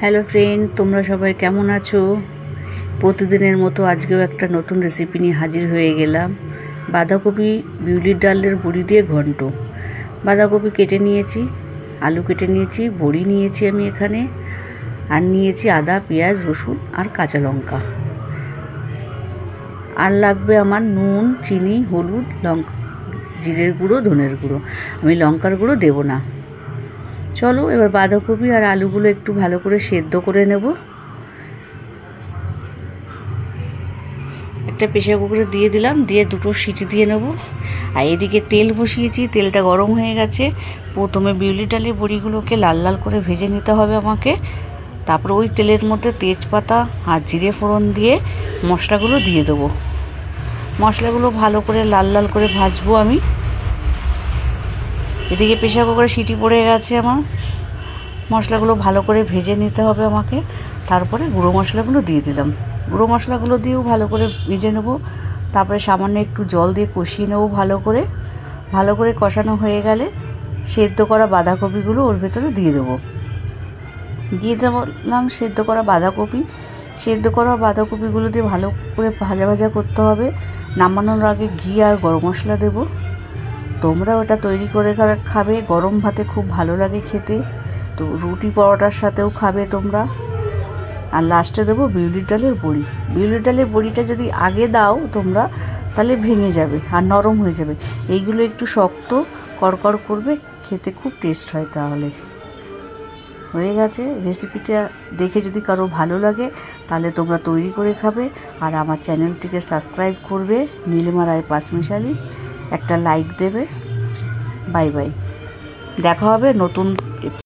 Hello friend, তোমরা সবাই কেমন আছো? প্রতিদিনের মতো আজকেও একটা নতুন রেসিপি নিয়ে হাজির হয়ে গেলাম। বাঁধাকপি বিউলির ডালের বড়ি দিয়ে ঘন্ট। বাঁধাকপি কেটে নিয়েছি, আলু কেটে নিয়েছি, বড়ি নিয়েছি আমি এখানে, আর নিয়েছি আদা, পেঁয়াজ, রসুন আর কাঁচা লঙ্কা। আর লাগবে আমার নুন, চিনি, হলুদ, লঙ্কা, জিরের গুঁড়ো, ধনের গুঁড়ো। আমি লঙ্কার গুঁড়ো দেবো না। চলো এবার বাঁধাকপি আর আলুগুলো একটু ভালো করে সেদ্ধ করে নেব। একটা প্রেসার কুকারে দিয়ে দিলাম, দিয়ে দুটো সিটি দিয়ে নেব। আর এদিকে তেল বসিয়েছি, তেলটা গরম হয়ে গেছে। প্রথমে বিউলি ডালের বড়িগুলোকে লাল লাল করে ভেজে নিতে হবে আমাকে। তারপর ওই তেলের মধ্যে তেজপাতা আর জিরে ফোড়ন দিয়ে মশলাগুলো দিয়ে দেবো। মশলাগুলো ভালো করে লাল লাল করে ভাজবো আমি। এদিকে প্রেসার কুকারে সিটি পড়ে গেছে আমার। মশলাগুলো ভালো করে ভেজে নিতে হবে আমাকে। তারপরে গুঁড়ো মশলাগুলো দিয়ে দিলাম। গুঁড়ো মশলাগুলো দিয়েও ভালো করে ভেজে নেব। তারপরে সামান্য একটু জল দিয়ে কষিয়ে নেব ভালো করে কষানো হয়ে গেলে সেদ্ধ করা বাঁধাকপিগুলো ওর ভেতরে দিয়ে দেবো। দিয়ে দিলাম সেদ্ধ করা বাঁধাকপিগুলো দিয়ে ভালো করে ভাজা ভাজা করতে হবে। নামানোর আগে ঘি আর গরম মশলা দেবো। তোমরা ওটা তৈরি করে খাবে, গরম ভাতে খুব ভালো লাগে খেতে। তো রুটি পরোটার সাথেও খাবে তোমরা। আর লাস্টে দেবো বিউলির ডালের বড়ি। বিউলির ডালের বড়িটা যদি আগে দাও তোমরা, তাহলে ভেঙে যাবে আর নরম হয়ে যাবে। এইগুলো একটু শক্ত কড়কড় করবে, খেতে খুব টেস্ট হয়। তাহলে হয়ে গেছে। রেসিপিটা দেখে যদি কারো ভালো লাগে তাহলে তোমরা তৈরি করে খাবে। আর আমার চ্যানেলটিকে সাবস্ক্রাইব করবে, নীলিমা রায় পাঁচমিশালি, একটা লাইক দেবে। বাই বাই, দেখা হবে নতুন